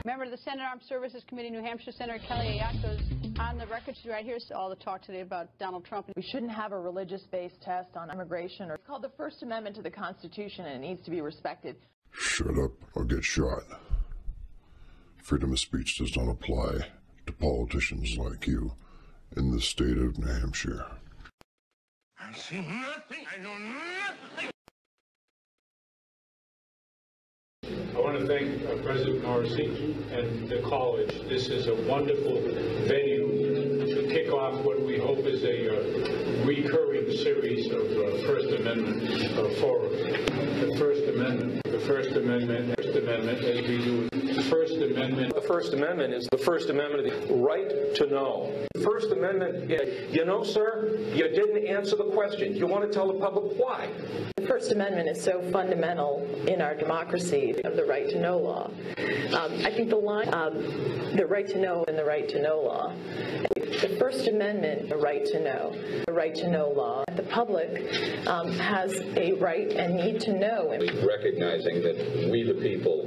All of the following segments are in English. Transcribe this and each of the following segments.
Member of the Senate Armed Services Committee, New Hampshire, Senator Kelly Ayotte goes on the record. She's right here. So all the talk today about Donald Trump. We shouldn't have a religious-based test on immigration. It's called the First Amendment to the Constitution, and it needs to be respected. Shut up or get shot. Freedom of speech does not apply to politicians like you in the state of New Hampshire. I see nothing. I know nothing. I want to thank President Morrissey and the college. This is a wonderful venue to kick off what we hope is a recurring series of First Amendment forums. The First Amendment, as we do. The First Amendment. The First Amendment is the First Amendment of the right to know. The First Amendment, you know, sir, you didn't answer the question. You want to tell the public why? The First Amendment is so fundamental in our democracy of the right to know law. I think the line, the right to know and the right to know law. The First Amendment, the right to know law. The public has a right and need to know. Recognizing that we the people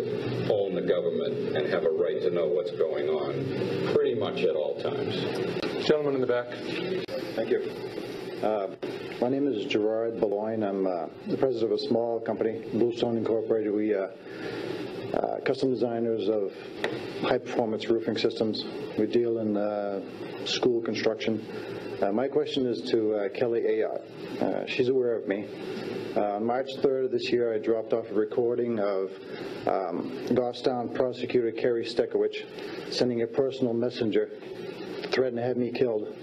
own the government and have a right to know what's going on pretty much at all times. Gentleman in the back. Thank you. My name is Gerard Beloin. I'm the president of a small company, Bluestone Incorporated. We custom designers of high-performance roofing systems. We deal in school construction. My question is to Kelly Ayotte. She's aware of me. On March 3rd of this year, I dropped off a recording of Goffstown prosecutor Kerry Stekowich sending a personal messenger to threaten to have me killed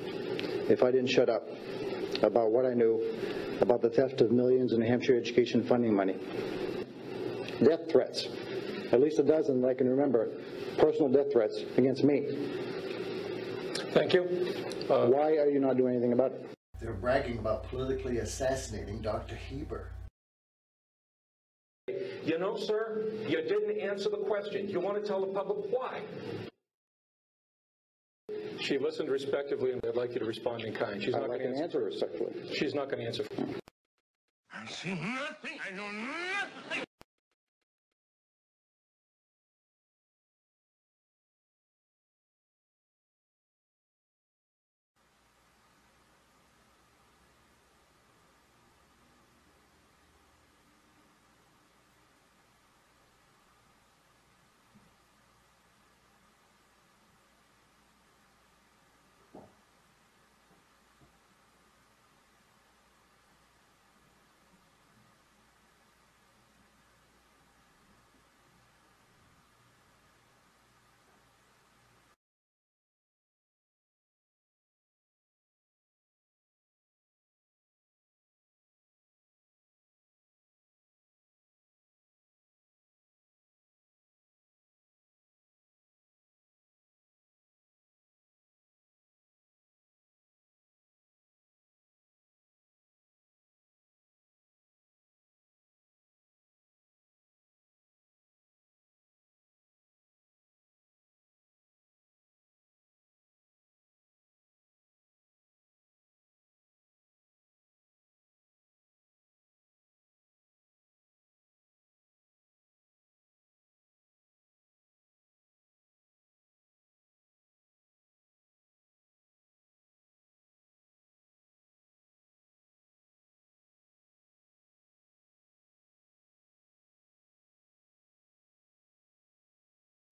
if I didn't shut up about what I knew about the theft of millions in New Hampshire education funding money. Death threats, at least a dozen that I can remember, personal death threats against me. Thank you. Why are you not doing anything about it? They're bragging about politically assassinating Dr. Hieber. You know, sir, you didn't answer the question. You want to tell the public why? She listened respectively, and I'd like you to respond in kind. She's not going to answer respectfully. She's not going to answer. I see nothing. I know nothing.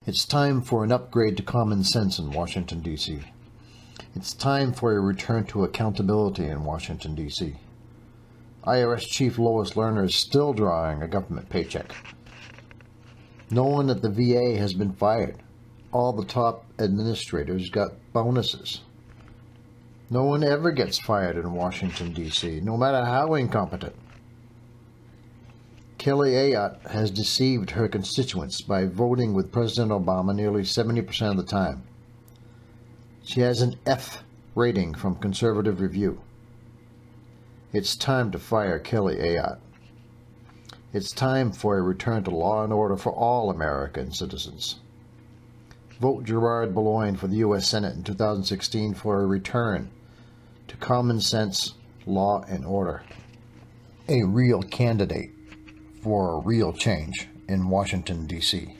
It's time for an upgrade to common sense in Washington, D.C. It's time for a return to accountability in Washington, D.C. IRS Chief Lois Lerner is still drawing a government paycheck. No one at the VA has been fired. All the top administrators got bonuses. No one ever gets fired in Washington, D.C., no matter how incompetent. Kelly Ayotte has deceived her constituents by voting with President Obama nearly 70% of the time. She has an F rating from Conservative Review. It's time to fire Kelly Ayotte. It's time for a return to law and order for all American citizens. Vote Gerard Beloin for the U.S. Senate in 2016 for a return to common sense, law, and order. A real candidate for a real change in Washington, D.C.